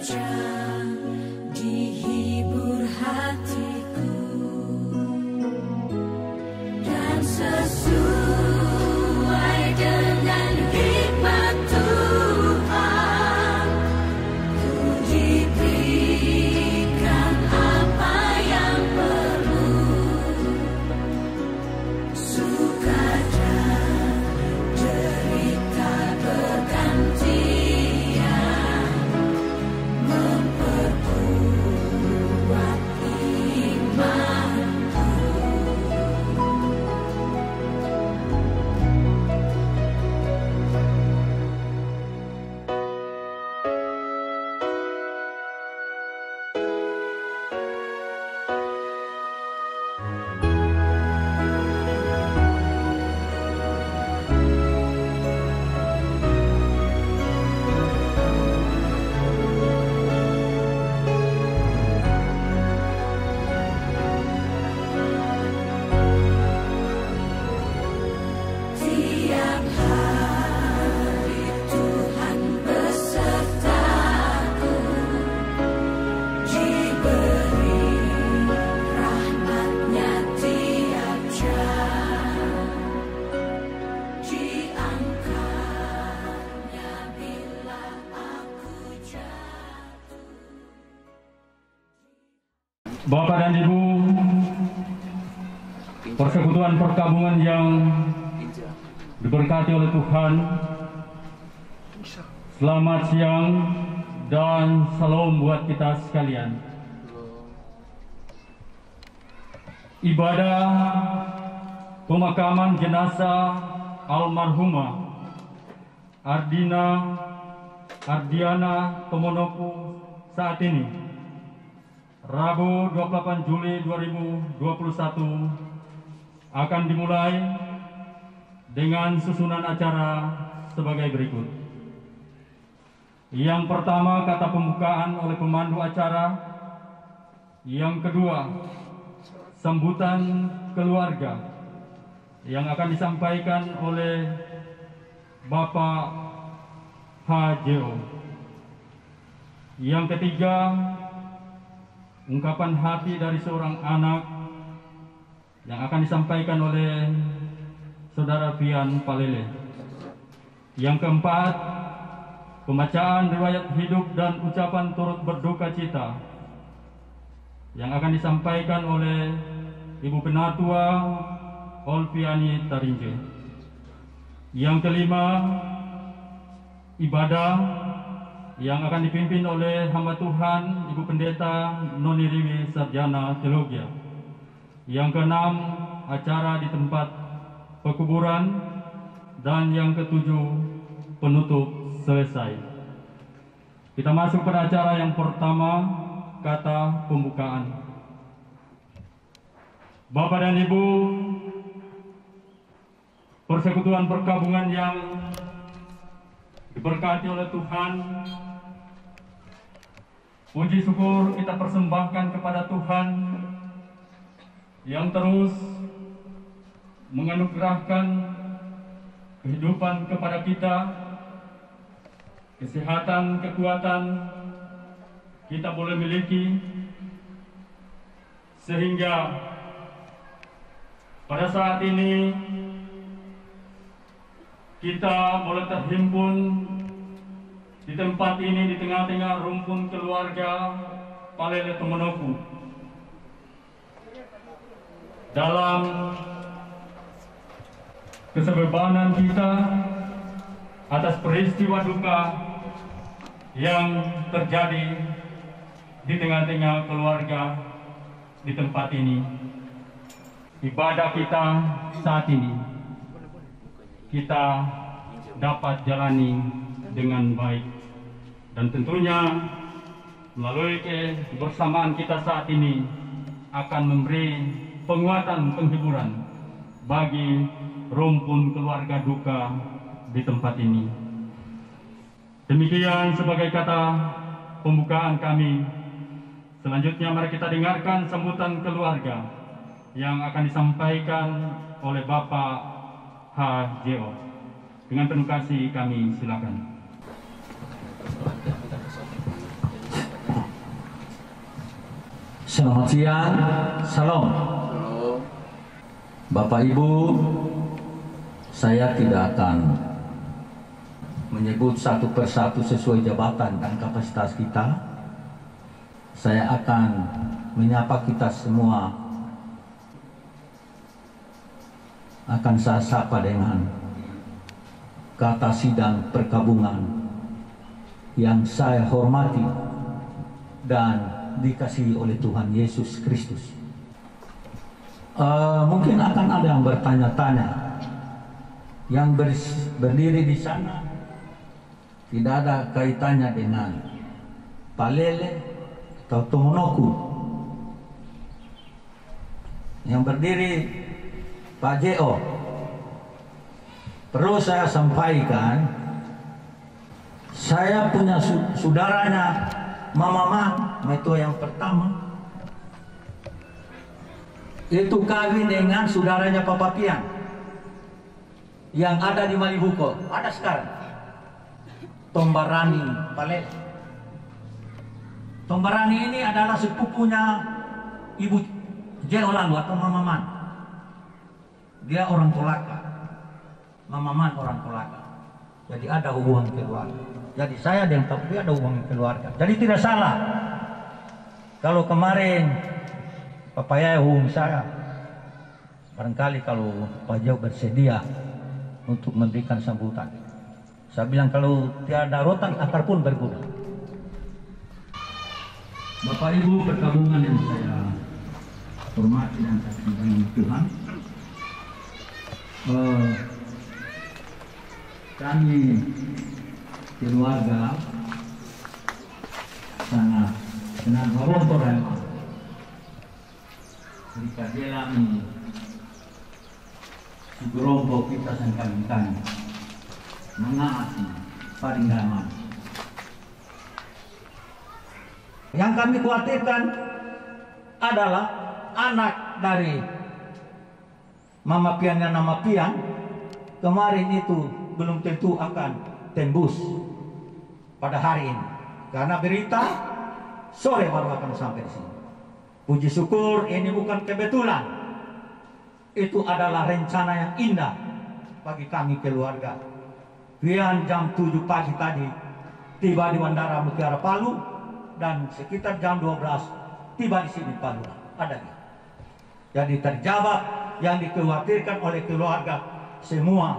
jam dihibur hatiku dan sesuai dengan hikmat Tuhan ku diberikan apa yang perlu, suka dan derita bergantian memperkuat imanku. Tiap hari Tuhan besertaku, diberi rahmat-Nya tiap jam, diangkatnya bila aku jatuh. Bapak dan Ibu, persekutuan perkabungan yang diberkati oleh Tuhan, selamat siang dan salam buat kita sekalian. Ibadah pemakaman jenazah almarhumah Ardiana Tomonoku saat ini, Rabu 28 Juli 2021, akan dimulai dengan susunan acara sebagai berikut. Yang pertama, kata pembukaan oleh pemandu acara. Yang kedua, sambutan keluarga yang akan disampaikan oleh Bapak HJO. Yang ketiga, ungkapan hati dari seorang anak yang akan disampaikan oleh Saudara Pian Palele. Yang keempat, pembacaan riwayat hidup dan ucapan turut berduka cita yang akan disampaikan oleh Ibu Penatua Olviani Tarinje. Yang kelima, ibadah yang akan dipimpin oleh hamba Tuhan Ibu Pendeta Noni Riwi Sarjana Teologia. Yang keenam, acara di tempat pekuburan, dan yang ketujuh, penutup selesai. Kita masuk pada acara yang pertama, kata pembukaan. Bapak dan Ibu, persekutuan perkabungan yang diberkati oleh Tuhan, puji syukur kita persembahkan kepada Tuhan yang terus menganugerahkan kehidupan kepada kita, kesehatan, kekuatan kita boleh miliki, sehingga pada saat ini kita boleh terhimpun di tempat ini, di tengah-tengah rumpun keluarga Palele Tomonoku, dalam kesebebanan kita atas peristiwa duka yang terjadi di tengah-tengah keluarga di tempat ini. Ibadah kita saat ini kita dapat jalani dengan baik, dan tentunya melalui kebersamaan kita saat ini akan memberi penguatan, penghiburan bagi rumpun keluarga duka di tempat ini. Demikian sebagai kata pembukaan kami. Selanjutnya mari kita dengarkan sambutan keluarga yang akan disampaikan oleh Bapak HJO. Dengan penuh kasih kami silakan. Selamat siang, salam. Bapak Ibu, saya tidak akan menyebut satu persatu sesuai jabatan dan kapasitas kita. Saya akan menyapa kita semua, akan saya sapa dengan kata sidang perkabungan yang saya hormati dan dikasihi oleh Tuhan Yesus Kristus. Mungkin akan ada yang bertanya-tanya, yang berdiri di sana tidak ada kaitannya dengan Palele atau Tomonoku. Yang berdiri Pak Jo. Perlu saya sampaikan, saya punya saudaranya Mama Man, itu yang pertama. Itu kawin dengan saudaranya Papa Pian yang ada di Malibuko, ada sekarang. Tombarani Palele. Tombarani ini adalah sepupunya Ibu Jo lalu atau Mama Man. Dia orang Kolaka, Mama Man orang Kolaka. Jadi ada hubungan keluarga. Jadi saya dengan Pak Pi ada hubungan keluarga. Jadi tidak salah kalau kemarin Papa Yaya hubungi saya. Barangkali kalau Pak Jo bersedia untuk memberikan sambutan. Saya bilang kalau tiada rotan akar pun berguna. Bapak Ibu perkabungan yang saya hormati dan saya cintai Tuhan, kami keluarga sangat senang beromporan jika jelami si gerombo kita sangkan mengaasi parindaman. Yang kami khawatirkan adalah anak dari Mama Pian dan Nama Pian kemarin itu belum tentu akan tembus pada hari ini, karena berita sore baru akan sampai di sini. Puji syukur ini bukan kebetulan, itu adalah rencana yang indah bagi kami keluarga. Pian jam 7 pagi tadi tiba di Bandara Mutiara Palu dan sekitar jam 12 tiba di sini Palu. Ada dia. Jadi terjawab yang dikhawatirkan oleh keluarga semua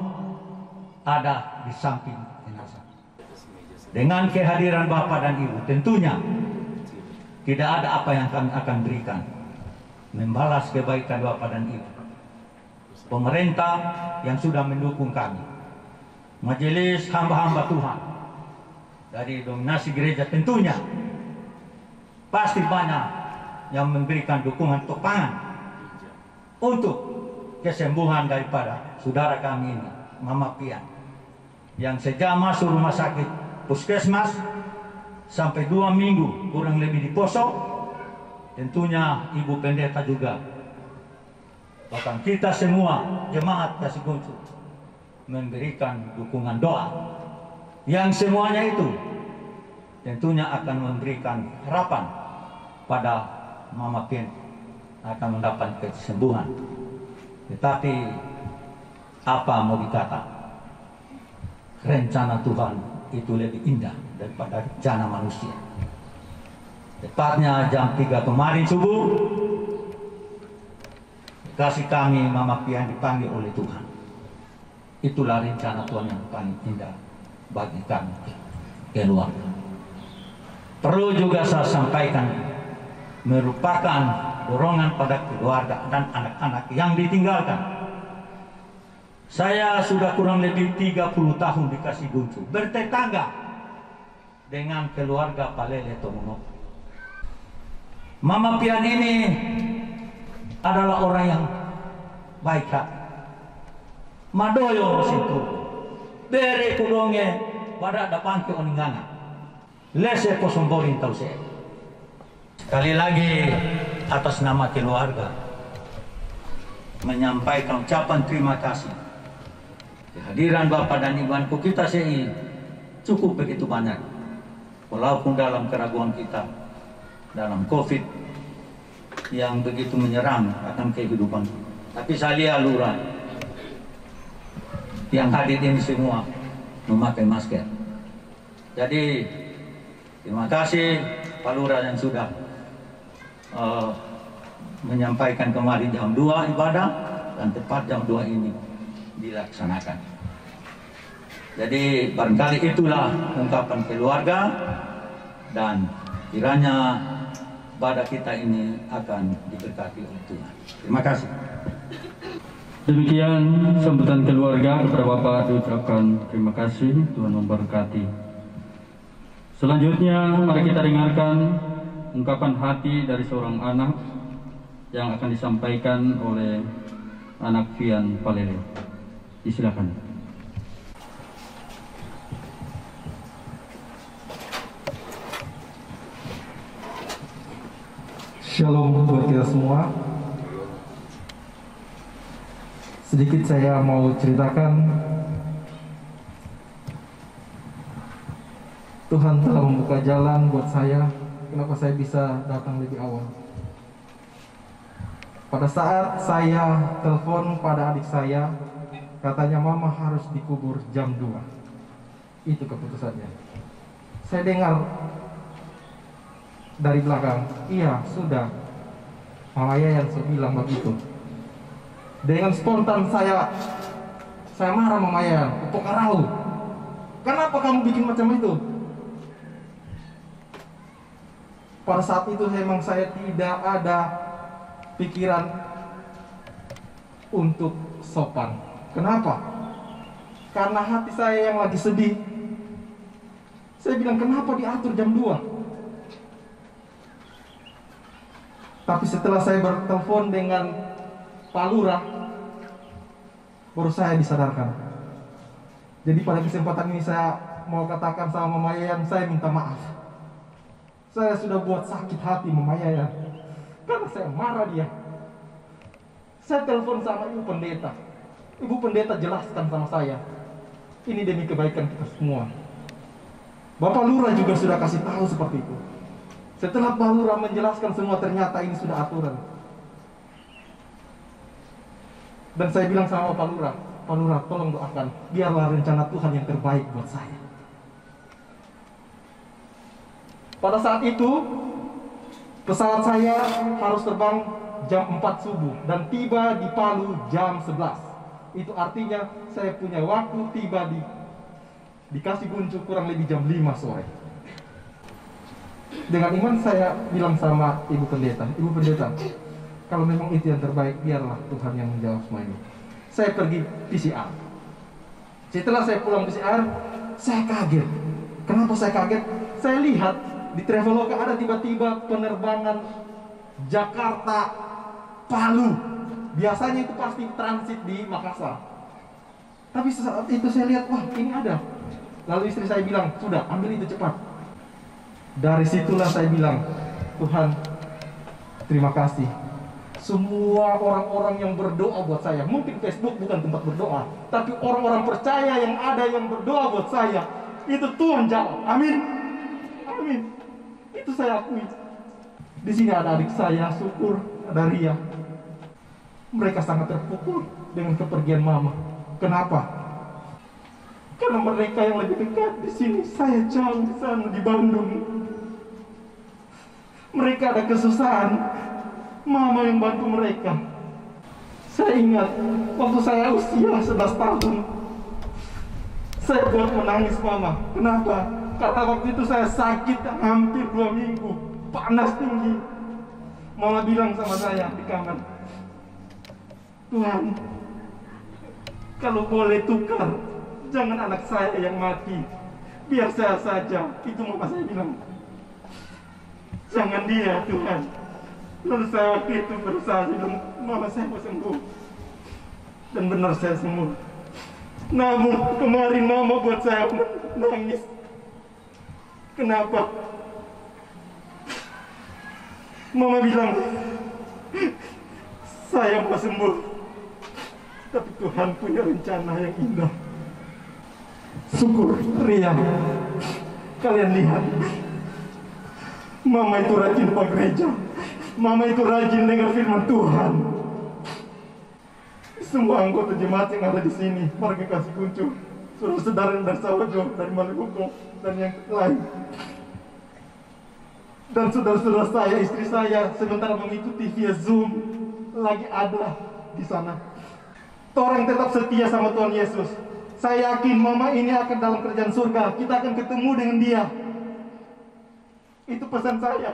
ada di samping jenazah. Dengan kehadiran Bapak dan Ibu tentunya tidak ada apa yang kami akan berikan membalas kebaikan Bapak dan Ibu. Pemerintah yang sudah mendukung kami, majelis hamba-hamba Tuhan dari dominasi gereja tentunya pasti banyak yang memberikan dukungan topangan untuk kesembuhan daripada saudara kami ini, Mama Pian, yang sejak masuk rumah sakit puskesmas sampai 2 minggu kurang lebih di poso. Tentunya Ibu Pendeta juga, bahkan kita semua jemaat Kasih Guntur memberikan dukungan doa yang semuanya itu tentunya akan memberikan harapan pada Mama Pian akan mendapat kesembuhan. Tetapi apa mau dikata, rencana Tuhan itu lebih indah daripada rencana manusia. Tepatnya jam 3 kemarin subuh, kasih kami Mama Pian dipanggil oleh Tuhan. Itulah rencana Tuhan yang paling indah bagi kami keluarga. Perlu juga saya sampaikan, merupakan dorongan pada keluarga dan anak-anak yang ditinggalkan. Saya sudah kurang lebih 30 tahun di Kasih Guntur, bertetangga dengan keluarga Palele Tomonoku. Mama Pian ini adalah orang yang baik hati. Madoyo situ, bere kudonge pada depan ke oningana, lese kosomborin tau saya. Sekali lagi atas nama keluarga menyampaikan ucapan terima kasih. Kehadiran Bapak dan Ibu kita sih cukup begitu banyak. Walaupun dalam keraguan kita dalam COVID, yang begitu menyerang akan kehidupan. Tapi saya lurah yang hadir ini semua memakai masker. Jadi terima kasih Pak Lurah yang sudah menyampaikan kemarin jam 2 ibadah dan tepat jam 2 ini dilaksanakan. Jadi barangkali itulah ungkapan keluarga dan kiranya ibadah kita ini akan diberkati oleh Tuhan. Terima kasih. Demikian sambutan keluarga kepada Bapak diucapkan terima kasih, Tuhan memberkati. Selanjutnya mari kita dengarkan ungkapan hati dari seorang anak yang akan disampaikan oleh anak Fian Palele. Disilakan. Shalom buat kita semua. Sedikit saya mau ceritakan, Tuhan telah membuka jalan buat saya. Kenapa saya bisa datang lebih awal? Pada saat saya telepon pada adik saya, katanya mama harus dikubur jam 2. Itu keputusannya. Saya dengar dari belakang, iya sudah, Mama Yayan bilang begitu. Dengan spontan saya marah Mama Yayan, Pokarau, kenapa kamu bikin macam itu? Pada saat itu memang saya tidak ada pikiran untuk sopan. Kenapa? Karena hati saya yang lagi sedih. Saya bilang, kenapa diatur jam 2? Tapi setelah saya bertelepon dengan Pak Lurah, baru saya disadarkan. Jadi pada kesempatan ini saya mau katakan sama Mama Yayan, saya minta maaf. Saya sudah buat sakit hati Mama Yayan, karena saya marah dia. Saya telepon sama Ibu Pendeta. Ibu Pendeta jelaskan sama saya, ini demi kebaikan kita semua. Bapak Lurah juga sudah kasih tahu seperti itu. Setelah Pak Lurah menjelaskan semua, ternyata ini sudah aturan. Dan saya bilang sama Pak Lurah tolong doakan, biarlah rencana Tuhan yang terbaik buat saya. Pada saat itu, pesawat saya harus terbang jam 4 subuh dan tiba di Palu jam 11. Itu artinya saya punya waktu tiba dikasih Guncu kurang lebih jam 5 sore. Dengan iman saya bilang sama Ibu Pendeta, Ibu Pendeta, kalau memang itu yang terbaik, biarlah Tuhan yang menjawab semua ini. Saya pergi PCR. Setelah saya pulang PCR, saya kaget. Kenapa saya kaget? Saya lihat di Traveloka ada tiba-tiba penerbangan Jakarta Palu. Biasanya itu pasti transit di Makassar. Tapi saat itu saya lihat, wah ini ada. Lalu istri saya bilang, sudah ambil itu cepat. Dari situlah saya bilang, Tuhan terima kasih. Semua orang-orang yang berdoa buat saya, mungkin Facebook bukan tempat berdoa, tapi orang-orang percaya yang ada yang berdoa buat saya, itu Tuhan jawab. Amin. Amin. Itu saya akui. Di sini ada adik saya, Syukur, ada Ria. Mereka sangat terpukul dengan kepergian mama. Kenapa? Karena mereka yang lebih dekat di sini, saya jauh di sana di Bandung. Mereka ada kesusahan, mama yang bantu mereka. Saya ingat waktu saya usia 11 tahun, saya buat menangis mama. Kenapa? Karena waktu itu saya sakit hampir 2 minggu, panas tinggi. Mama bilang sama saya di kamar, Tuhan, kalau boleh tukar, jangan anak saya yang mati, biar saya saja. Itu mama saya bilang, jangan dia Tuhan. Lalu saya waktu itu berusaha bilang, mama saya mau sembuh. Dan benar saya sembuh. Namun kemarin mama buat saya nangis. Kenapa? Mama bilang, saya mau sembuh, tapi Tuhan punya rencana yang indah. Syukur, Ria, kalian lihat, mama itu rajin ke gereja. Mama itu rajin dengar firman Tuhan. Semua anggota jemaat yang ada di sini, warga Kasih Kuncup, saudara-saudara dari Sawajo, dari Maluku, dan yang lain. Dan saudara-saudara saya, istri saya, sementara mengikuti via Zoom, lagi ada di sana. Torang tetap setia sama Tuhan Yesus. Saya yakin mama ini akan dalam kerajaan surga. Kita akan ketemu dengan dia. Itu pesan saya.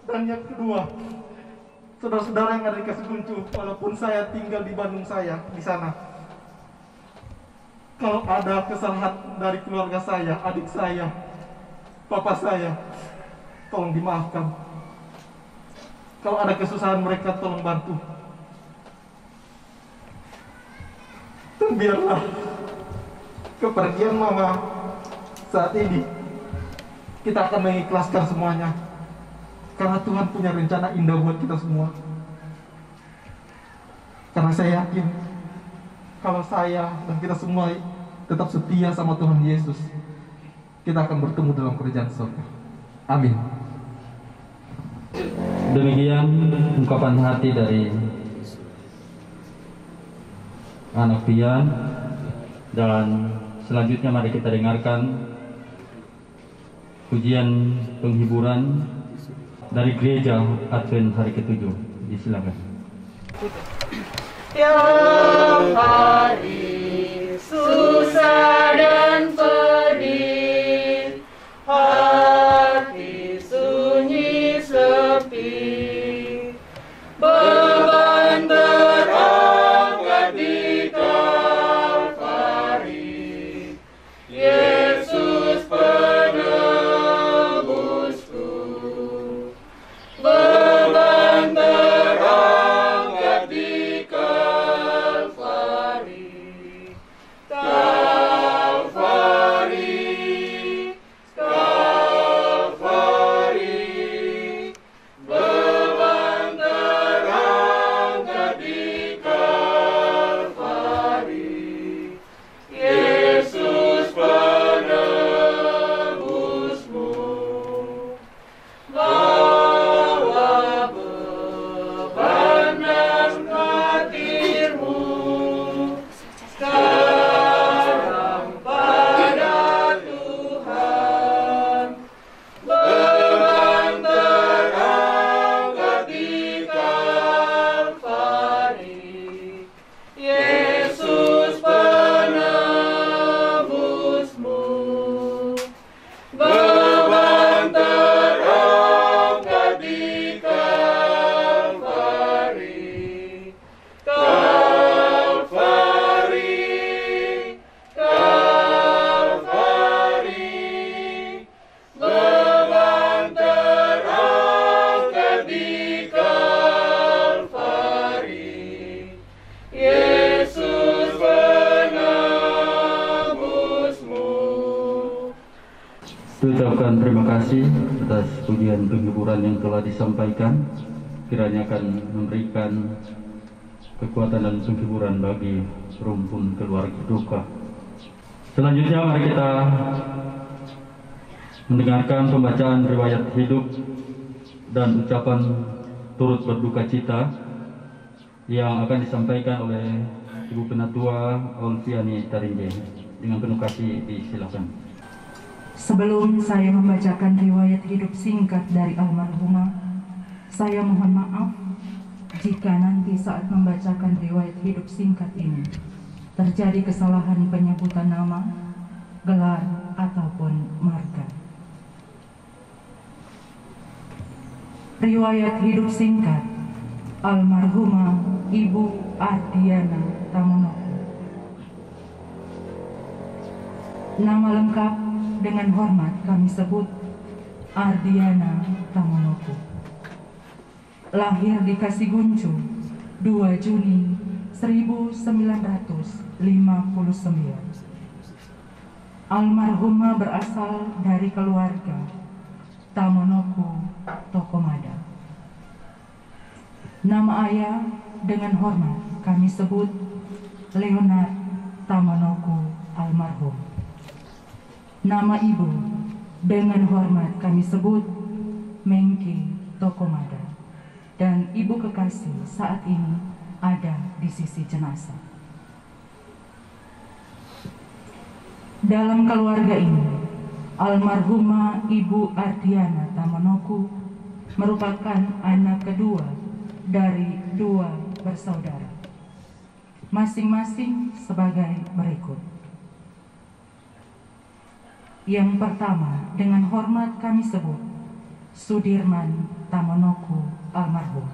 Dan yang kedua, saudara-saudara yang ada di Kasih Kuncup, walaupun saya tinggal di Bandung saya, di sana, kalau ada kesalahan dari keluarga saya, adik saya, papa saya, tolong dimaafkan. Kalau ada kesusahan mereka, tolong bantu. Dan biarlah kepergian mama saat ini kita akan mengikhlaskan semuanya. Karena Tuhan punya rencana indah buat kita semua. Karena saya yakin kalau saya dan kita semua tetap setia sama Tuhan Yesus, kita akan bertemu dalam kerajaan surga. Amin. Demikian ungkapan hati dari anak pian, dan selanjutnya mari kita dengarkan pujian penghiburan dari Gereja Advent hari ke-7. Disilakan. Tiap hari susah dan pedih, hati sunyi sepi, beban terangkat di Kalvari, Yesus penebusku. Beban terangkat di Kalvari, Kalvari, Kalvari. Beban terangkat di Kalvari, Yesus penebusmu. Bawa beban dan khawatirmu sekarang pada Tuhan. Beban terangkat di Kalvari, Yesus penebusmu. Beban terangkat di Kalvari, Kalvari, Kalvari. Beban terangkat di Kalvari, Yesus penebusmu. Ucapkan terima kasih atas pujian penghiburan yang telah disampaikan. Kiranya akan memberikan kekuatan dan penghiburan bagi rumpun keluarga duka. Selanjutnya mari kita mendengarkan pembacaan riwayat hidup dan ucapan turut berduka cita yang akan disampaikan oleh Ibu Penatua Olviani Tarinje. Dengan penuh kasih disilakan. Sebelum saya membacakan riwayat hidup singkat dari almarhumah, saya mohon maaf jika nanti saat membacakan riwayat hidup singkat ini terjadi kesalahan penyebutan nama, gelar, ataupun marga. Riwayat hidup singkat almarhumah Ibu Ardiana Tamonoko. Nama lengkap dengan hormat kami sebut Ardiana Tamonoko. Lahir di Kasih Kuncup 2 Juni 1959. Almarhumah berasal dari keluarga Tamonoko Tokomada. Nama ayah dengan hormat kami sebut Leonard Tamonoko almarhum. Nama ibu dengan hormat kami sebut Mengki Tokomada. dan ibu kekasih saat ini ada di sisi jenazah. Dalam keluarga ini, almarhumah Ibu Ardiana Tamanoku merupakan anak kedua dari 2 bersaudara, masing-masing sebagai berikut. Yang pertama, dengan hormat kami sebut Sudirman Tamanoku almarhum.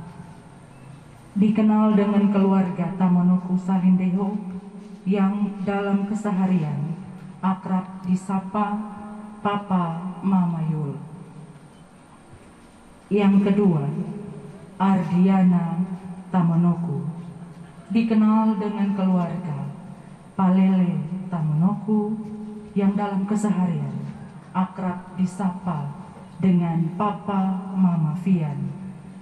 Dikenal dengan keluarga Tamanoku Salindeho yang dalam keseharian akrab disapa Papa Mama Yul. Yang kedua, Ardiana Tamanoku, dikenal dengan keluarga Palele Tamanoku yang dalam keseharian akrab disapa dengan Papa Mama Fian,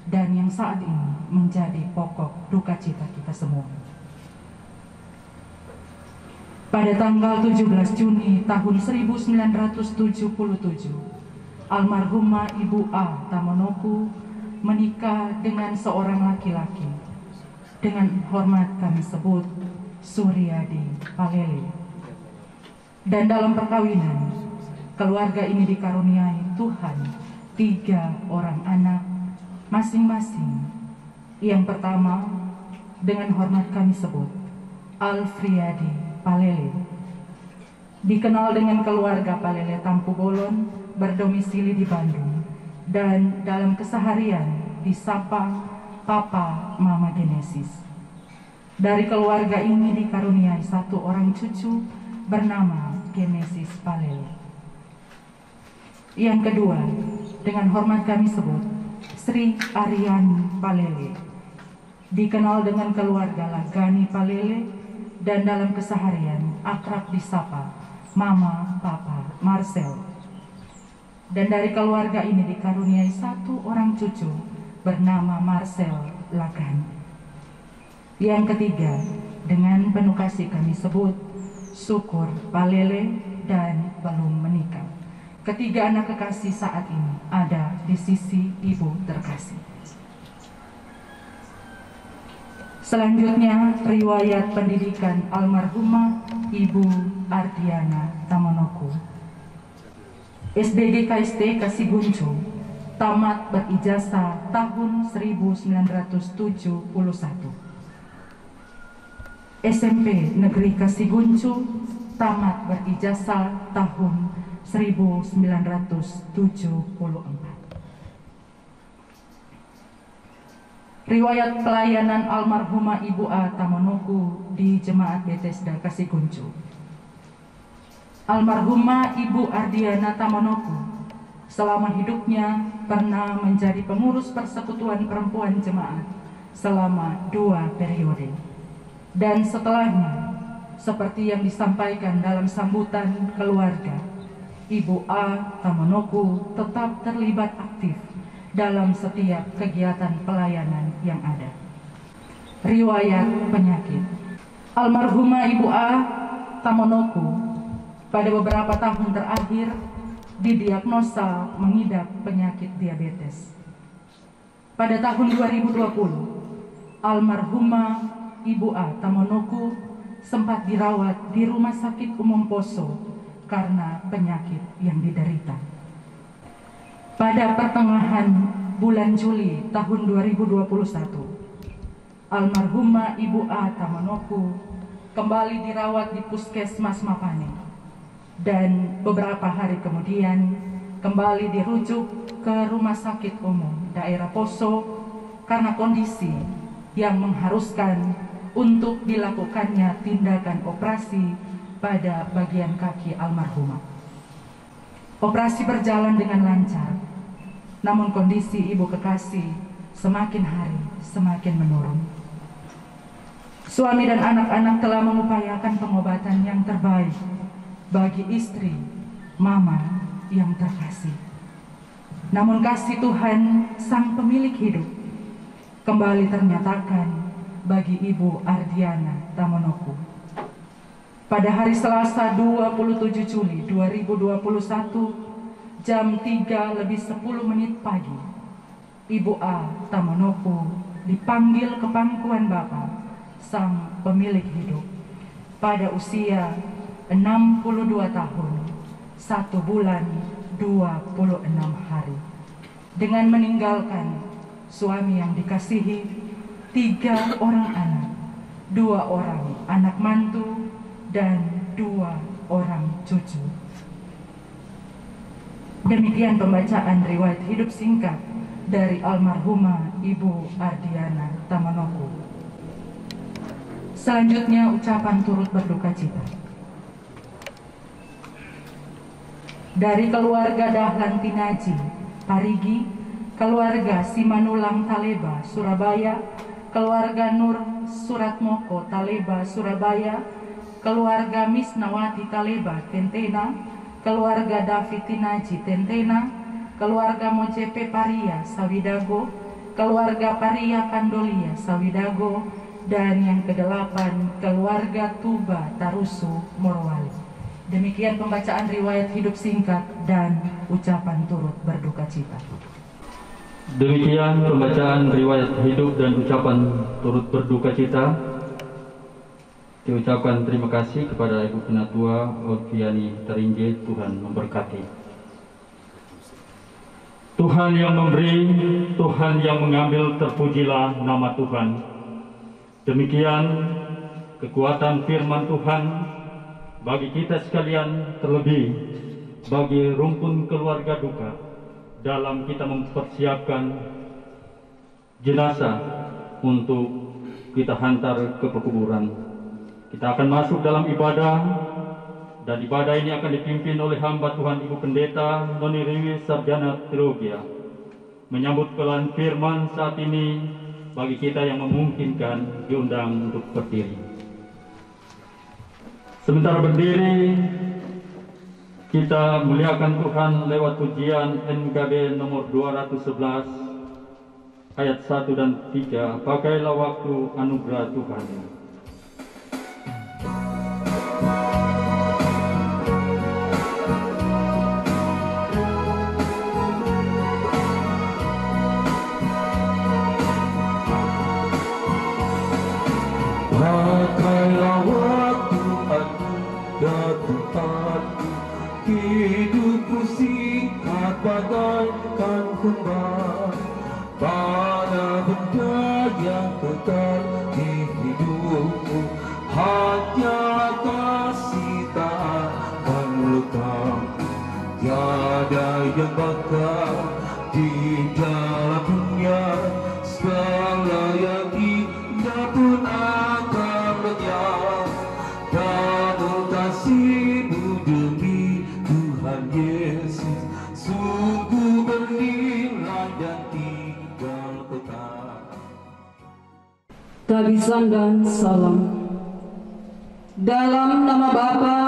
dan yang saat ini menjadi pokok duka cita kita semua. Pada tanggal 17 Juni tahun 1977, almarhumah Ibu A. Tamanoku menikah dengan seorang laki-laki. Dengan hormat kami sebut Suryadi Palele. Dan dalam perkawinan, keluarga ini dikaruniai Tuhan 3 orang anak masing-masing. Yang pertama, dengan hormat kami sebut Alfriadi Palele, dikenal dengan keluarga Palele Tampu Bolon, berdomisili di Bandung, dan dalam keseharian disapa Papa Mama Genesis. Dari keluarga ini dikaruniai 1 orang cucu bernama Genesis Palele. Yang kedua, dengan hormat kami sebut Sri Aryani Palele, dikenal dengan keluarga Lagani Palele, dan dalam keseharian akrab disapa Mama Papa Marcel. Dan dari keluarga ini dikaruniai 1 orang cucu bernama Marcel Lagani. Yang ketiga, dengan penuh kasih kami sebut Syukur Palele dan belum menikah. Ketiga anak kekasih saat ini ada di sisi ibu terkasih. Selanjutnya, riwayat pendidikan almarhumah Ibu Ardiana Tamanoku. SDG KST Kasiguncu, tamat berijazah tahun 1971. SMP Negeri Kasiguncu, tamat berijazah tahun 1974. Riwayat pelayanan almarhumah Ibu A. Tamanoku di Jemaat Bethesda Kasiguncu. Almarhumah Ibu Ardiana Tamanoku selama hidupnya pernah menjadi pengurus persekutuan perempuan jemaat selama 2 periode. Dan setelahnya, seperti yang disampaikan dalam sambutan keluarga, Ibu A. Tamanoku tetap terlibat aktif dalam setiap kegiatan pelayanan yang ada. Riwayat penyakit. Almarhumah Ibu A. Tamanoku pada beberapa tahun terakhir didiagnosa mengidap penyakit diabetes. Pada tahun 2020, almarhumah Ibu A. Tamanoku sempat dirawat di Rumah Sakit Umum Poso karena penyakit yang diderita. Pada pertengahan bulan Juli tahun 2021, almarhumah Ibu A. Tamanoku kembali dirawat di Puskesmas Mapane, dan beberapa hari kemudian kembali dirujuk ke Rumah Sakit Umum Daerah Poso karena kondisi yang mengharuskan untuk dilakukannya tindakan operasi pada bagian kaki almarhumah. Operasi berjalan dengan lancar, namun kondisi ibu kekasih semakin hari semakin menurun. Suami dan anak-anak telah mengupayakan pengobatan yang terbaik bagi istri, mama yang terkasih. Namun kasih Tuhan, Sang Pemilik hidup, kembali ternyatakan bagi Ibu Ardiana Tamanoku. Pada hari Selasa 27 Juli 2021, jam 3:10 pagi, Ibu A. Tamanoko dipanggil ke pangkuan Bapa, sang pemilik hidup, pada usia 62 tahun, 1 bulan 26 hari, dengan meninggalkan suami yang dikasihi, 3 orang anak, 2 orang anak mantu, dan 2 orang cucu. Demikian pembacaan riwayat hidup singkat dari almarhumah Ibu Ardiana Tamanoko. Selanjutnya ucapan turut berduka cita. Dari keluarga Dahlan Tinaji, Parigi, keluarga Simanulang Taleba, Surabaya, keluarga Nur Suratmoko Taleba, Surabaya, keluarga Misnawati Taleba, Tentena, keluarga David Tinaji, Tentena, keluarga Mojepe Paria, Sawidago, keluarga Paria Kandolia, Sawidago, dan yang ke-8 keluarga Tuba Tarusu, Morowali. Demikian pembacaan riwayat hidup singkat dan ucapan turut berduka cita. Demikian pembacaan riwayat hidup dan ucapan turut berduka cita. Diucapkan terima kasih kepada Ibu Penatua Olviani Tarinje. Tuhan memberkati. Tuhan yang memberi, Tuhan yang mengambil, terpujilah nama Tuhan. Demikian kekuatan firman Tuhan bagi kita sekalian, terlebih bagi rumpun keluarga duka, dalam kita mempersiapkan jenazah untuk kita hantar ke pekuburan. Kita akan masuk dalam ibadah, dan ibadah ini akan dipimpin oleh hamba Tuhan Ibu Pendeta Noni Riwi Sarjana Teologia. Menyambut kelan firman saat ini, bagi kita yang memungkinkan diundang untuk berdiri. Sementara berdiri, kita muliakan Tuhan lewat pujian NKB nomor 211 ayat 1 dan 3. Pakailah waktu anugerah Tuhan. Pakailah waktu anugerah Tuhan, hidupku singkat bagaikan kembang. Pada benda yang kekal di hidupku, hanya kasih tak akan lekang. Tiada yang bakal di dalam dunia, segala yang indah pun akan lenyap. Namun kasih-Mu demi Tuhan Yesus sungguh bernilai dan tinggal kekal. Tabisan dan salam. Dalam nama Bapa,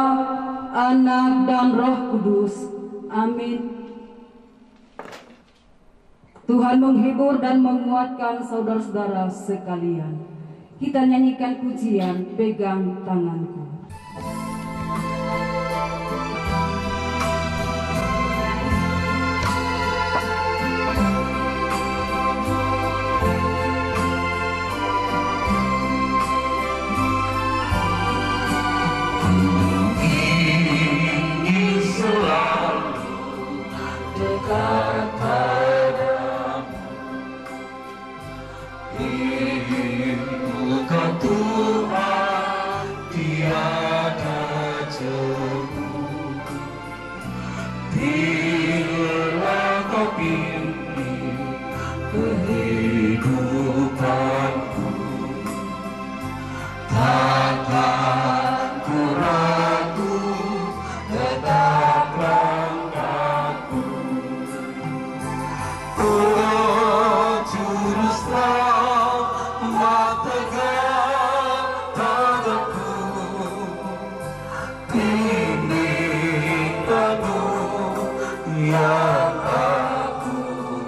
Anak dan Roh Kudus. Amin. Tuhan menghibur dan menguatkan saudara-saudara sekalian. Kita nyanyikan pujian Pegang Tanganku. Ingin selalu dekat padamu, bukan Tuhan tiada jemu. Bila Kau pimpin kehidupanku, takkan ku ragu, tetap langkahku. Oh juru selamat, tegak tanganku, bimbinganmu yang aku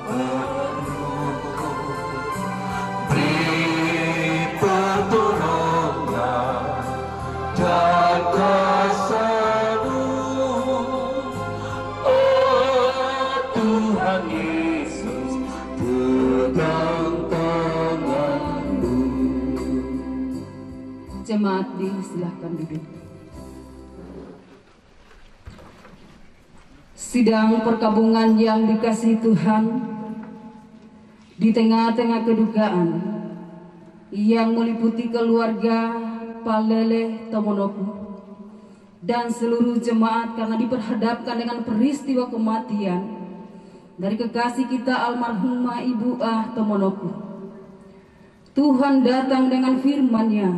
perlu. pegang tanganmu. Jemaat disilahkan duduk. Sidang perkabungan yang dikasihi Tuhan, di tengah-tengah kedukaan yang meliputi keluarga Palele Tomonoku dan seluruh jemaat karena diperhadapkan dengan peristiwa kematian dari kekasih kita almarhumah Ibu Ah Tomonoku. Tuhan datang dengan firman-Nya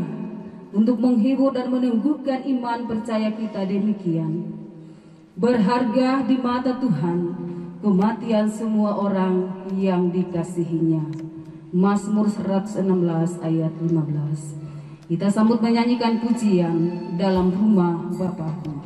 untuk menghibur dan meneguhkan iman percaya kita demikian. Berharga di mata Tuhan kematian semua orang yang dikasihinya. Mazmur 116 ayat 15. Kita sambut menyanyikan pujian dalam rumah Bapakku.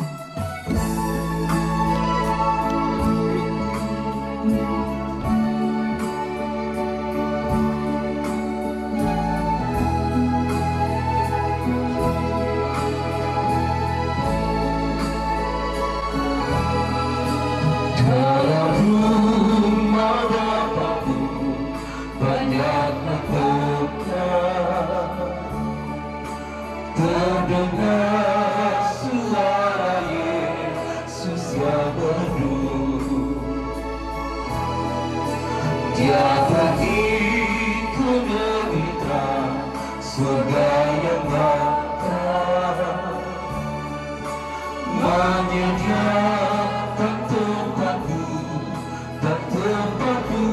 Terdengar suara Yesus yang merdu. Dia pergi ke negeri terang, surga yang bakar, menyediakan tempatku dan tempatku.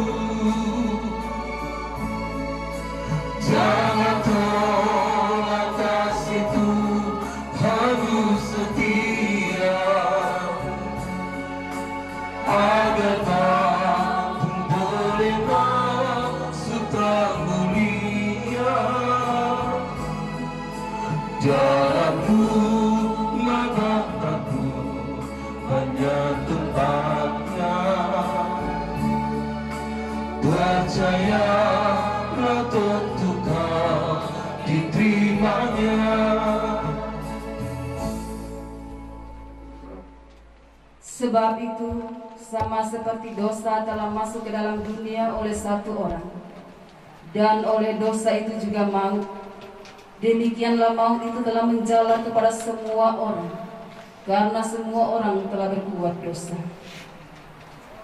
Jangan tolak kasih Tuhanmu setia, agar kamu boleh masuk terang mulia. Dalam rumah Bapakku banyak tempatnya, percayalah tentu kau diterimanya. Sebab itu, sama seperti dosa telah masuk ke dalam dunia oleh satu orang, dan oleh dosa itu juga maut, demikianlah maut itu telah menjalar kepada semua orang, karena semua orang telah berbuat dosa.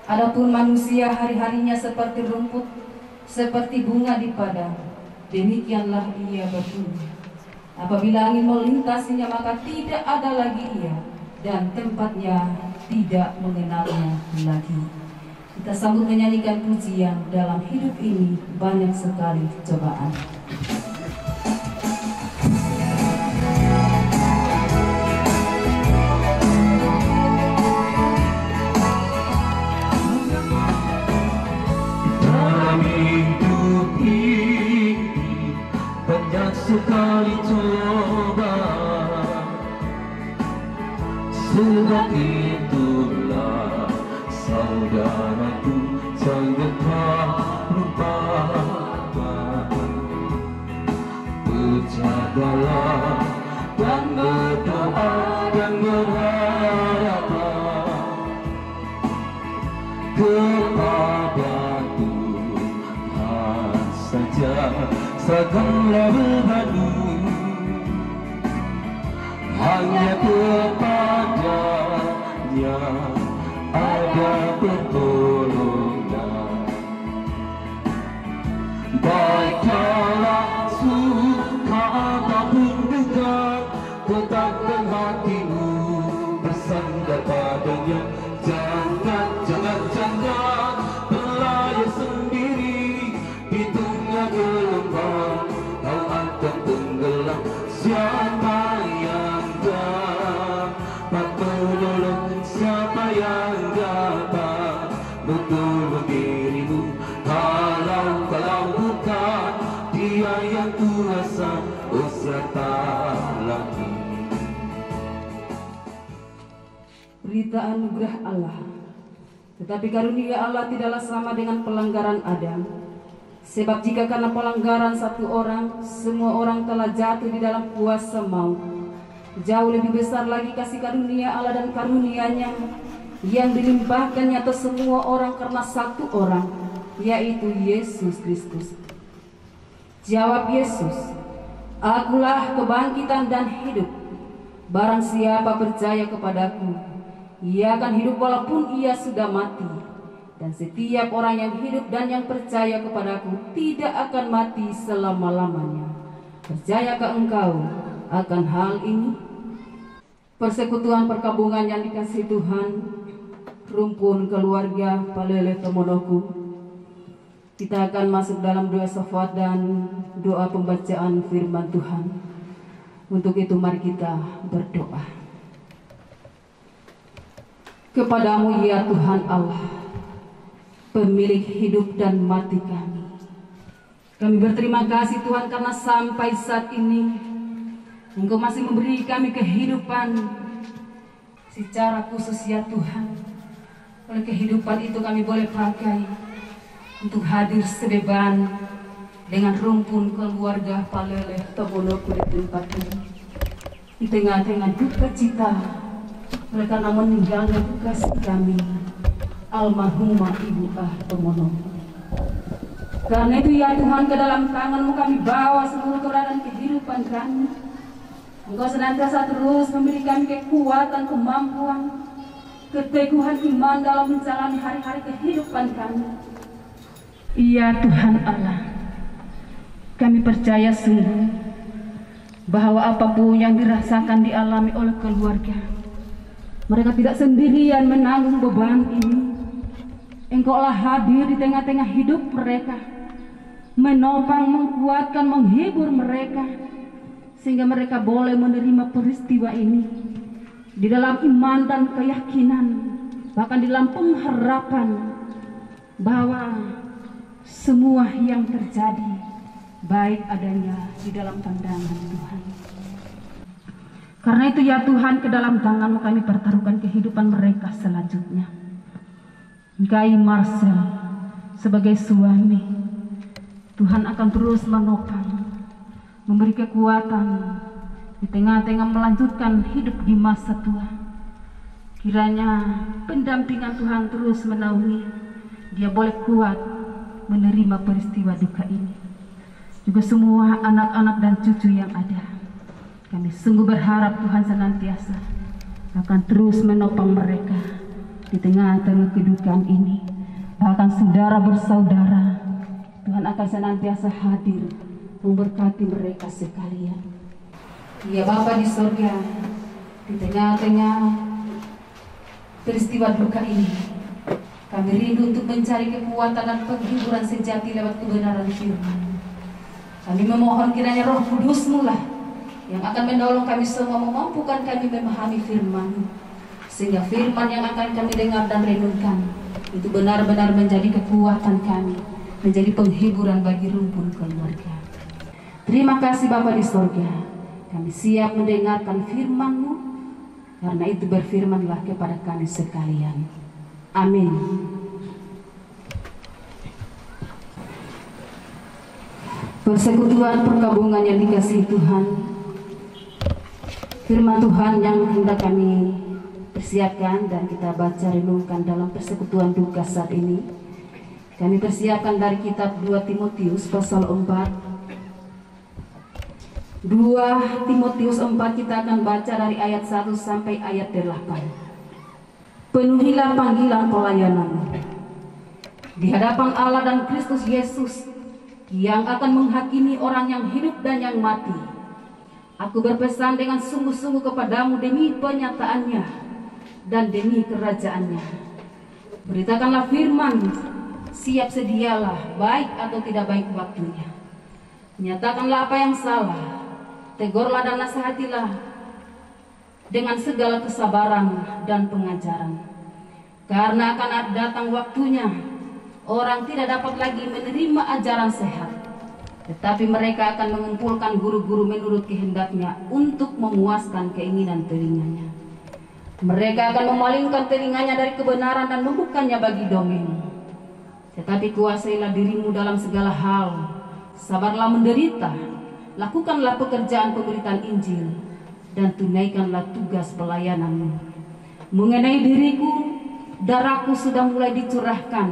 Adapun manusia hari-harinya seperti rumput, seperti bunga di padang, demikianlah ia bertumbuh. Apabila angin melintasinya, maka tidak ada lagi ia, dan tempatnya tidak mengenalnya lagi. Kita sambut menyanyikan pujian dalam hidup ini banyak sekali cobaan. Dalam hidup ini banyak sekali cobaan, sebab itulah saudaraku jangan lupakan, berjagalah dan berdoa dan berharaplah kepada Tuhan saja, serahkanlah bebanmu hanya kepadanya ada pertolongan. Baik kalah suka ataupun duka, tetapkan hatimu bersandar padanya. Jangan berlayar sendiri di tengah gelombang, kau akan tenggelam. Siapa yang dapat menolong, siapa yang dapat menolong dirimu, kalau bukan Dia yang kuasa, oh sertalah. Berita anugerah Allah. Tetapi karunia Allah tidaklah sama dengan pelanggaran Adam. Sebab jika karena pelanggaran satu orang, semua orang telah jatuh di dalam kuasa maut, jauh lebih besar lagi kasih karunia Allah dan karunia-Nya yang dilimpahkannya atas semua orang karena satu orang, yaitu Yesus Kristus. Jawab Yesus, "Akulah kebangkitan dan hidup. Barang siapa percaya kepadaku, ia akan hidup walaupun ia sudah mati. Dan setiap orang yang hidup dan yang percaya kepadaku tidak akan mati selama-lamanya. Percayakah engkau akan hal ini?" Persekutuan perkabungan yang dikasihi Tuhan, rumpun keluarga Palele Tomonoku, kita akan masuk dalam doa syafaat dan doa pembacaan firman Tuhan. Untuk itu mari kita berdoa. Kepadamu ya Tuhan Allah, pemilik hidup dan mati kami berterima kasih Tuhan karena sampai saat ini Engkau masih memberi kami kehidupan secara khusus ya Tuhan. Oleh kehidupan itu kami boleh pakai untuk hadir sedeban dengan rumpun keluarga Palele Tomonoku di tempat ini. Di tengah-tengah duka cita oleh karena meninggalnya kasih kami, almarhumah Ibu Tomonoku. Karena itu ya Tuhan, ke dalam tangan-Mu kami bawa seluruh keberadaan kehidupan kami. Engkau senantiasa terus memberi kami kekuatan, kemampuan, keteguhan iman dalam menjalani hari-hari kehidupan kami. Ya Tuhan Allah, kami percaya sungguh bahwa apapun yang dirasakan dialami oleh keluarga, mereka tidak sendirian menanggung beban ini. Engkaulah hadir di tengah-tengah hidup mereka, menopang, menguatkan, menghibur mereka, sehingga mereka boleh menerima peristiwa ini di dalam iman dan keyakinan, bahkan di dalam pengharapan bahwa semua yang terjadi baik adanya di dalam pandangan Tuhan. Karena itu ya Tuhan, ke dalam tangan-Mu kami pertaruhkan kehidupan mereka selanjutnya. Gai Marcel sebagai suami, Tuhan akan terus menopang, memberi kekuatan di tengah-tengah melanjutkan hidup di masa tua. Kiranya pendampingan Tuhan terus menaungi dia, boleh kuat menerima peristiwa duka ini. Juga semua anak-anak dan cucu yang ada, kami sungguh berharap Tuhan senantiasa akan terus menopang mereka di tengah-tengah kedukaan ini. Bahkan saudara bersaudara, Tuhan akan senantiasa hadir memberkati mereka sekalian. Ya Bapa di surga, di tengah-tengah peristiwa duka ini, kami rindu untuk mencari kekuatan dan penghiburan sejati lewat kebenaran firman. Kami memohon kiranya Roh Kudus-Mu lah yang akan menolong kami semua, memampukan kami memahami firman, sehingga firman yang akan kami dengar dan renungkan itu benar-benar menjadi kekuatan kami, menjadi penghiburan bagi rumpun keluarga. Terima kasih Bapa di surga, kami siap mendengarkan firman-Mu, karena itu berfirmanlah kepada kami sekalian. Amin. Persekutuan perkabungan yang dikasihi Tuhan, firman Tuhan yang hendak kami persiapkan dan kita baca renungkan dalam persekutuan duka saat ini, kami persiapkan dari kitab 2 Timotius pasal 4. 2 Timotius 4 kita akan baca dari ayat 1 sampai ayat 8. Penuhilah panggilan pelayananmu di hadapan Allah dan Kristus Yesus yang akan menghakimi orang yang hidup dan yang mati. Aku berpesan dengan sungguh-sungguh kepadamu demi penyataannya dan demi kerajaannya. Beritakanlah firman, siap sedialah, baik atau tidak baik waktunya. Nyatakanlah apa yang salah, tegurlah dan nasihatilah dengan segala kesabaran dan pengajaran. Karena akan datang waktunya, orang tidak dapat lagi menerima ajaran sehat, tetapi mereka akan mengumpulkan guru-guru menurut kehendaknya untuk memuaskan keinginan telinganya. Mereka akan memalingkan telinganya dari kebenaran dan membukanya bagi dongeng. Tetapi kuasailah dirimu dalam segala hal, sabarlah menderita, lakukanlah pekerjaan pemberitaan Injil, dan tunaikanlah tugas pelayananmu. Mengenai diriku, darahku sudah mulai dicurahkan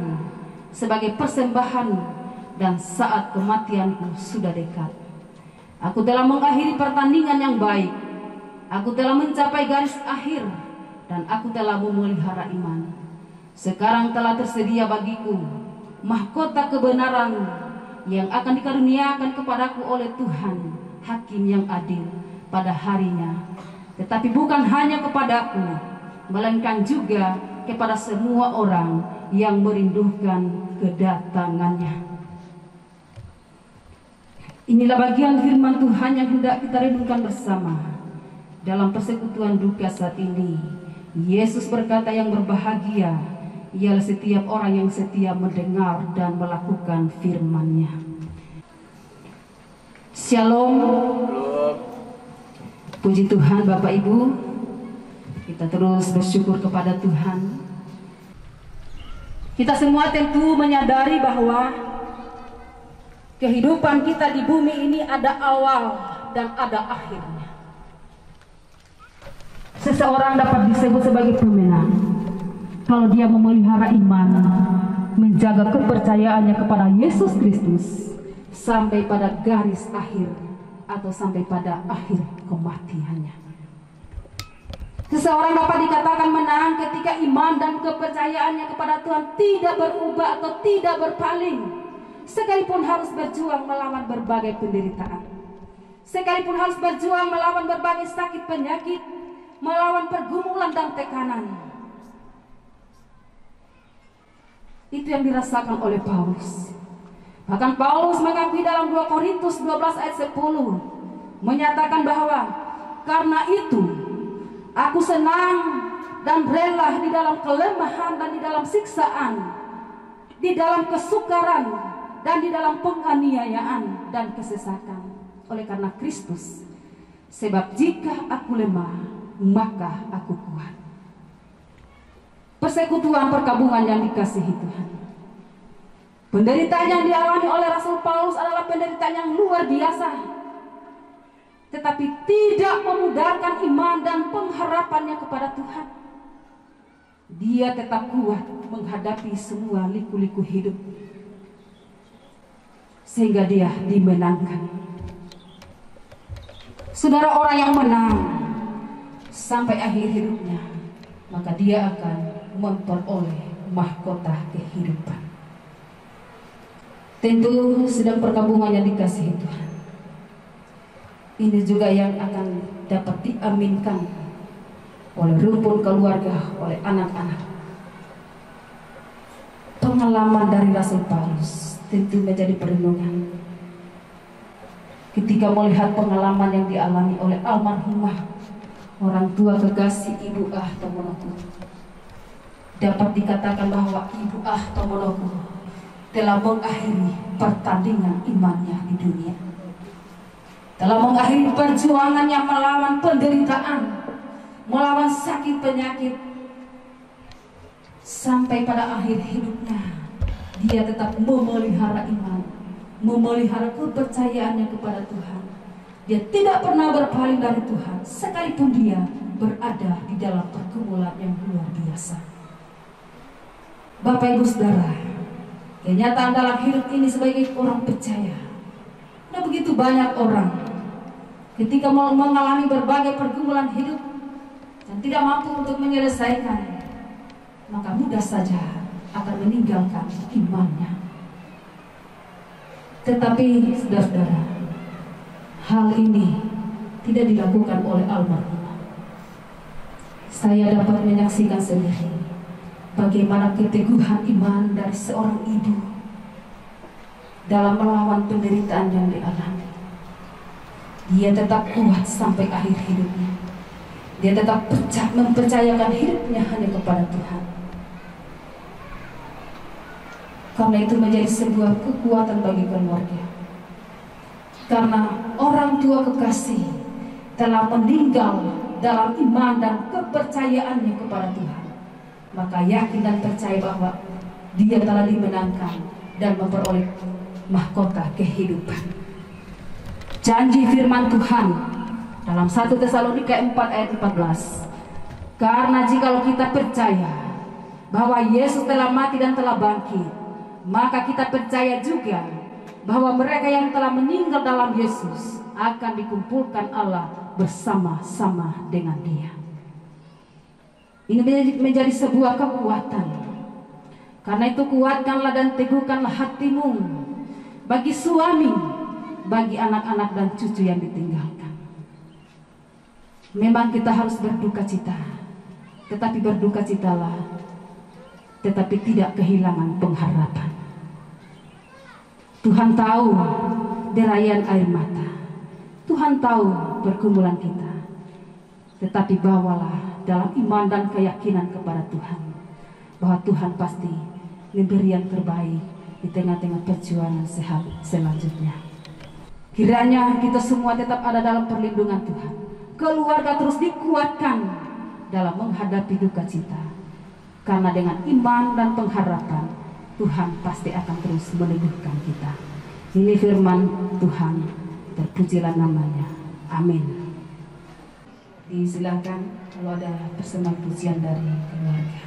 sebagai persembahan, dan saat kematianku sudah dekat. Aku telah mengakhiri pertandingan yang baik. Aku telah mencapai garis akhir, dan aku telah memelihara iman. Sekarang telah tersedia bagiku mahkota kebenaran yang akan dikaruniakan kepadaku oleh Tuhan, Hakim yang adil pada harinya. Tetapi bukan hanya kepadaku, melainkan juga kepada semua orang yang merindukan kedatangannya. Inilah bagian firman Tuhan yang hendak kita renungkan bersama. Dalam persekutuan duka saat ini, Yesus berkata yang berbahagia ialah setiap orang yang setia mendengar dan melakukan firman-Nya. Shalom. Puji Tuhan Bapak Ibu, kita terus bersyukur kepada Tuhan. Kita semua tentu menyadari bahwa kehidupan kita di bumi ini ada awal dan ada akhirnya. Seseorang dapat disebut sebagai pemenang kalau dia memelihara iman, menjaga kepercayaannya kepada Yesus Kristus sampai pada garis akhir atau sampai pada akhir kematiannya. Seseorang dapat dikatakan menang ketika iman dan kepercayaannya kepada Tuhan tidak berubah atau tidak berpaling, sekalipun harus berjuang melawan berbagai penderitaan, sekalipun harus berjuang melawan berbagai sakit penyakit, melawan pergumulan dan tekanan. Itu yang dirasakan oleh Paulus. Bahkan Paulus mengakui dalam 2 Korintus 12 ayat 10 menyatakan bahwa karena itu aku senang dan rela di dalam kelemahan dan di dalam siksaan, di dalam kesukaran dan di dalam penganiayaan dan kesesakan oleh karena Kristus. Sebab jika aku lemah, maka aku kuat. Persekutuan perkabungan yang dikasihi Tuhan. Penderitaan yang dialami oleh Rasul Paulus adalah penderitaan yang luar biasa, tetapi tidak memudarkan iman dan pengharapannya kepada Tuhan. Dia tetap kuat menghadapi semua liku-liku hidup, sehingga dia dimenangkan. Saudara, orang yang menang sampai akhir hidupnya, maka dia akan memperoleh mahkota kehidupan. Tentu sedang perkabungan yang dikasihi Tuhan. Ini juga yang akan dapat diaminkan oleh rumpun keluarga, oleh anak-anak. Pengalaman dari Rasul Paulus tentu menjadi perenungan. Ketika melihat pengalaman yang dialami oleh almarhumah orang tua kekasih Ibu Ah Tomonoku, dapat dikatakan bahwa Ibu Ah Tomonoku telah mengakhiri pertandingan imannya di dunia, telah mengakhiri perjuangannya melawan penderitaan, melawan sakit penyakit, sampai pada akhir hidupnya dia tetap memelihara iman, memelihara kepercayaannya kepada Tuhan. Dia tidak pernah berpaling dari Tuhan, sekalipun dia berada di dalam pergumulan yang luar biasa. Bapak Ibu Saudara, kenyataan dalam hidup ini sebagai orang percaya, ada begitu banyak orang ketika mengalami berbagai pergumulan hidup dan tidak mampu untuk menyelesaikan, maka mudah saja akan meninggalkan imannya. Tetapi saudara-saudara, hal ini tidak dilakukan oleh almarhumah. Saya dapat menyaksikan sendiri bagaimana keteguhan iman dari seorang ibu dalam melawan penderitaan yang dialami. Dia tetap kuat sampai akhir hidupnya. Dia tetap mempercayakan hidupnya hanya kepada Tuhan. Karena itu menjadi sebuah kekuatan bagi keluarga. Karena orang tua kekasih telah meninggal dalam iman dan kepercayaannya kepada Tuhan, maka yakin dan percaya bahwa dia telah dimenangkan dan memperoleh mahkota kehidupan. Janji firman Tuhan dalam 1 Tesalonika 4 ayat 14. Karena jikalau kita percaya bahwa Yesus telah mati dan telah bangkit, maka kita percaya juga bahwa mereka yang telah meninggal dalam Yesus akan dikumpulkan Allah bersama-sama dengan Dia. Ini menjadi sebuah kekuatan. Karena itu kuatkanlah dan teguhkanlah hatimu bagi suami, bagi anak-anak dan cucu yang ditinggalkan. Memang kita harus berduka cita, tetapi berduka citalah, tetapi tidak kehilangan pengharapan. Tuhan tahu derayan air mata, Tuhan tahu pergumulan kita, tetapi bawalah dalam iman dan keyakinan kepada Tuhan, bahwa Tuhan pasti memberi yang terbaik di tengah-tengah perjuangan selanjutnya. Kiranya kita semua tetap ada dalam perlindungan Tuhan. Keluarga terus dikuatkan dalam menghadapi duka cita. Karena dengan iman dan pengharapan, Tuhan pasti akan terus meneguhkan kita. Ini firman Tuhan, terpujilah namanya. Amin. Disilakan kalau ada persembahan pujian dari keluarga.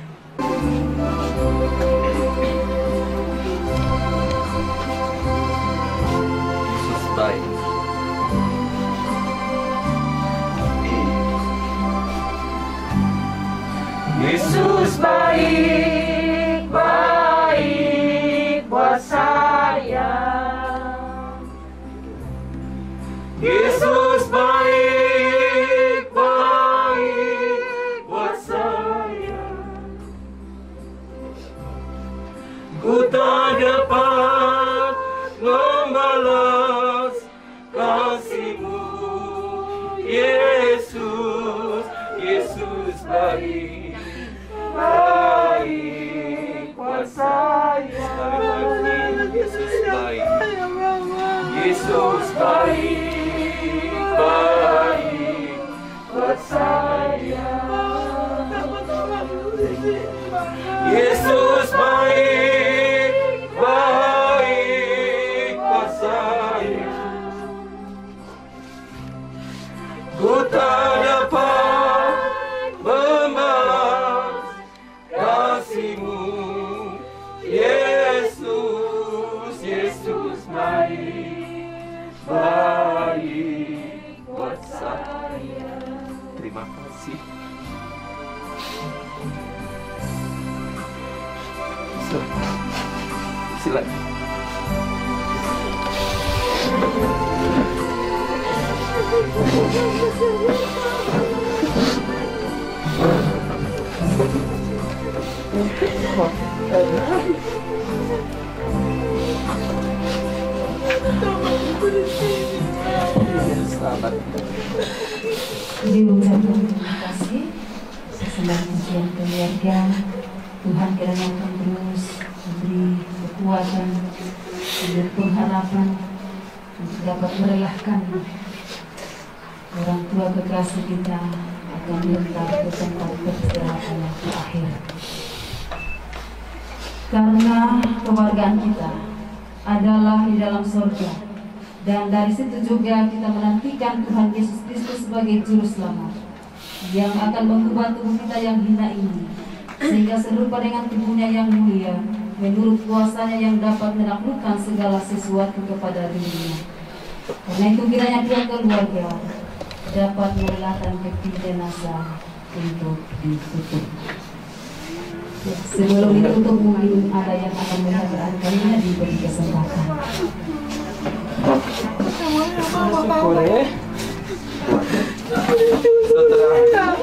Yesus baik. Yesus baik, baik buat saya. Yesus baik, baik buat saya. Ku tak dapat membalas kasih-Mu, Yesus, Yesus baik. Baik buat saya. Yesus baik. Yesus baik, baik buat saya. Yesus baik, baik buat saya. Ku tak dapat membalas kasih-Mu, Yesus, Yesus baik, baik buat saya. Terima kasih. Silakan. Diucapkan terima kasih sesudah pujian keluarga. Tuhan kiranya akan terus memberi kekuatan, memberi pengharapan untuk dapat merelahkan orang tua kekasih kita akan menetap ke tempat peristirahatan waktu akhir. Karena keluargaan kita adalah di dalam surga, dan dari situ juga kita menantikan Tuhan Yesus Kristus sebagai Juru Selamat yang akan mengubah tubuh kita yang hina ini sehingga serupa dengan tubuhnya yang mulia menurut kuasanya yang dapat menaklukkan segala sesuatu kepada dirinya. Karena itu kiranya pihak keluarga dapat merelakan peti jenazah untuk ditutup. Sebelum ditutup mungkin ada yang akan melihat barangkalinya diberi kesempatan. Boleh. Saudara.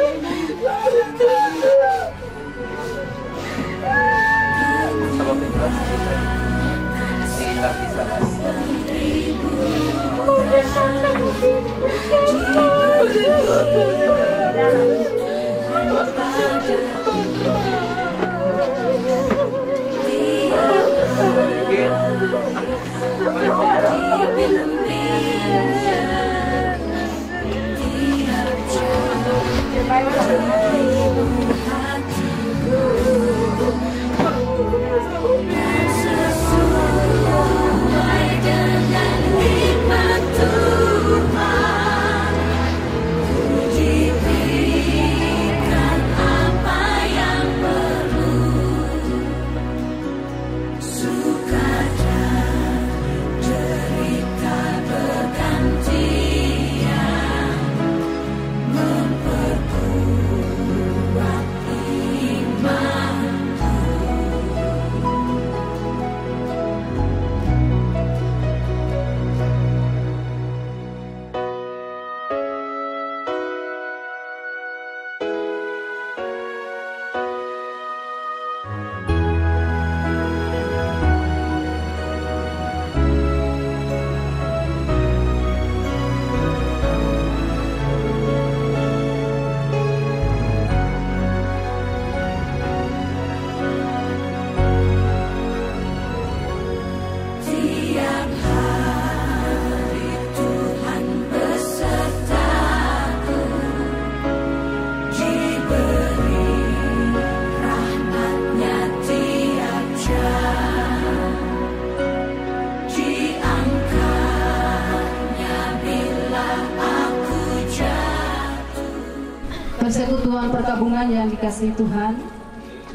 Persekutuan perkabungan yang dikasihi Tuhan,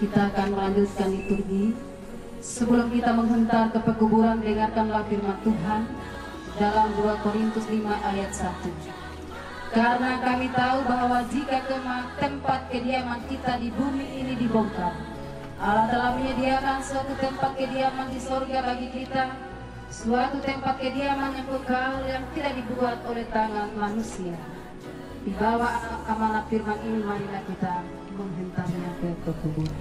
kita akan melanjutkan liturgi. Sebelum kita menghentar ke pekuburan, dengarkanlah firman Tuhan dalam 2 Korintus 5 ayat 1. Karena kami tahu bahwa jika tempat kediaman kita di bumi ini dibongkar, Allah telah menyediakan suatu tempat kediaman di sorga bagi kita, suatu tempat kediaman yang kekal yang tidak dibuat oleh tangan manusia. Di bawah amanat firman ini, marilah kita menghentarnya ke pekuburan.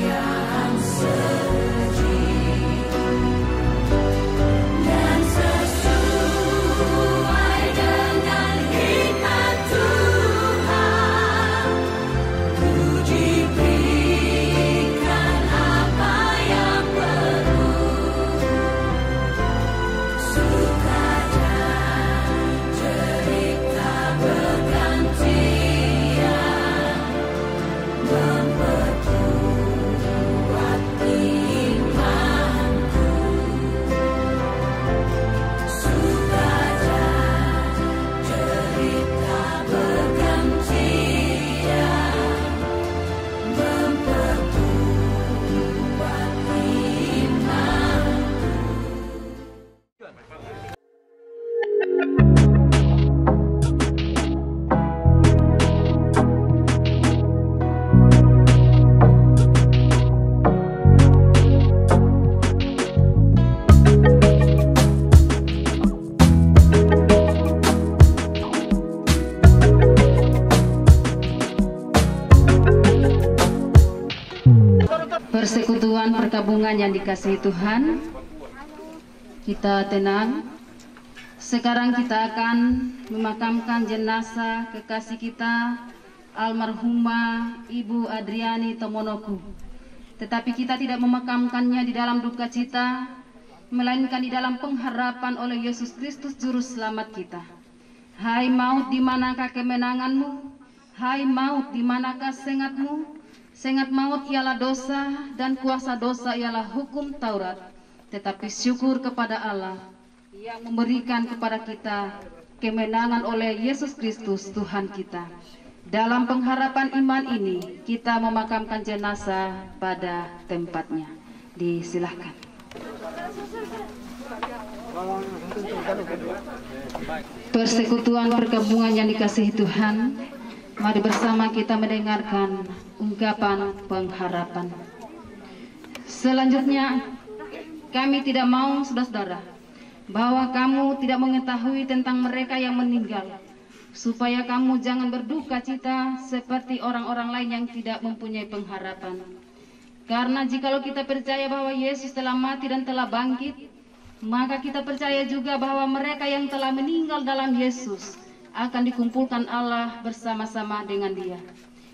Yang dan sesuai dengan hikmat Tuhan, puji berikan apa yang perlu, sukacita cerita bergantian, memperkuat imanku, sukacita cerita bergantian, memperkuat imanku. Persekutuan perkabungan yang dikasihi Tuhan, kita tenang. Sekarang kita akan memakamkan jenazah kekasih kita, almarhumah Ibu Adriani Tomonoku. Tetapi kita tidak memakamkannya di dalam duka cita, melainkan di dalam pengharapan oleh Yesus Kristus Juru Selamat kita. Hai maut, di manakah kemenanganmu? Hai maut, di manakah sengatmu? Sengat maut ialah dosa, dan kuasa dosa ialah hukum Taurat. Tetapi syukur kepada Allah yang memberikan kepada kita kemenangan oleh Yesus Kristus Tuhan kita. Dalam pengharapan iman ini, kita memakamkan jenazah pada tempatnya. Disilahkan. Persekutuan perkabungan yang dikasihi Tuhan, mari bersama kita mendengarkan ungkapan pengharapan. Selanjutnya, kami tidak mau, saudara-saudara, bahwa kamu tidak mengetahui tentang mereka yang meninggal, supaya kamu jangan berduka cita seperti orang-orang lain yang tidak mempunyai pengharapan. Karena jikalau kita percaya bahwa Yesus telah mati dan telah bangkit, maka kita percaya juga bahwa mereka yang telah meninggal dalam Yesus akan dikumpulkan Allah bersama-sama dengan Dia.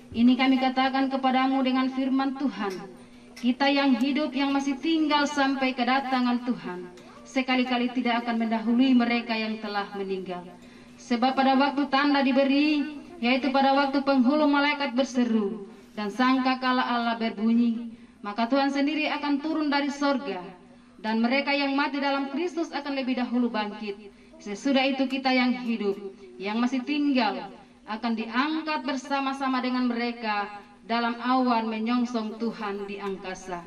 Ini kami katakan kepadamu dengan firman Tuhan. Kita yang hidup, yang masih tinggal sampai kedatangan Tuhan, sekali-kali tidak akan mendahului mereka yang telah meninggal. Sebab pada waktu tanda diberi, yaitu pada waktu penghulu malaikat berseru dan sangkakala Allah berbunyi, maka Tuhan sendiri akan turun dari sorga, dan mereka yang mati dalam Kristus akan lebih dahulu bangkit. Sesudah itu kita yang hidup, yang masih tinggal, akan diangkat bersama-sama dengan mereka dalam awan menyongsong Tuhan di angkasa.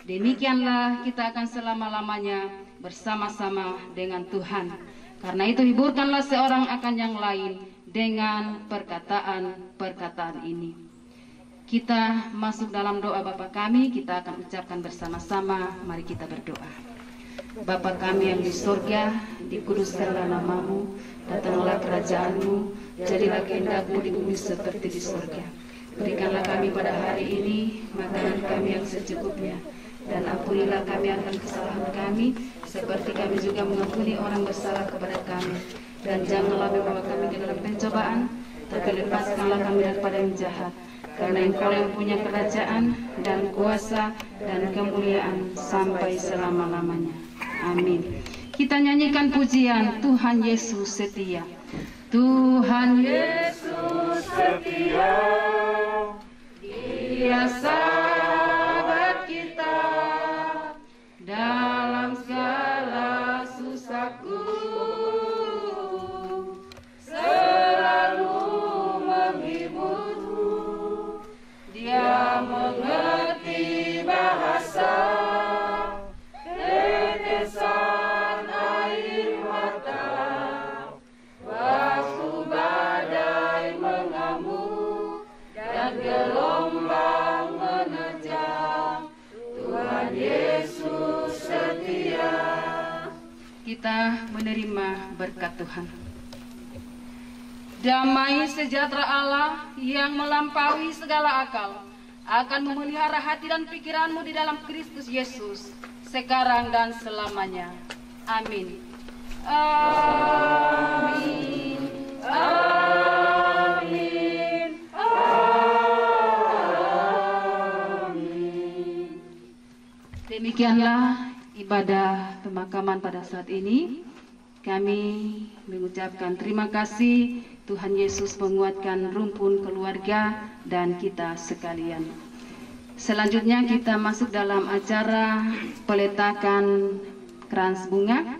Demikianlah kita akan selama-lamanya bersama-sama dengan Tuhan. Karena itu hiburkanlah seorang akan yang lain dengan perkataan-perkataan ini. Kita masuk dalam doa Bapa kami, kita akan ucapkan bersama-sama. Mari kita berdoa. Bapa kami yang di surga, dikuduskanlah namamu, datanglah kerajaanmu, jadilah kehendakmu di bumi seperti di surga. Berikanlah kami pada hari ini makanan kami yang secukupnya, dan ampunilah kami akan kesalahan kami, seperti kami juga mengampuni orang bersalah kepada kami. Dan janganlah membawa kami ke dalam pencobaan, tapi lepaskanlah kami daripada yang jahat. Karena Engkau yang punya kerajaan dan kuasa dan kemuliaan sampai selama-lamanya. Amin. Kita nyanyikan pujian Tuhan Yesus setia. Tuhan Yesus setia, Dia sahabat kita dalam segala susahku, selalu kita menerima berkat Tuhan. Damai sejahtera Allah yang melampaui segala akal akan memelihara hati dan pikiranmu di dalam Kristus Yesus sekarang dan selamanya. Amin. Amin. Amin. Amin. Demikianlah ibadah pemakaman pada saat ini. Kami mengucapkan terima kasih. Tuhan Yesus menguatkan rumpun keluarga dan kita sekalian. Selanjutnya kita masuk dalam acara peletakan krans bunga.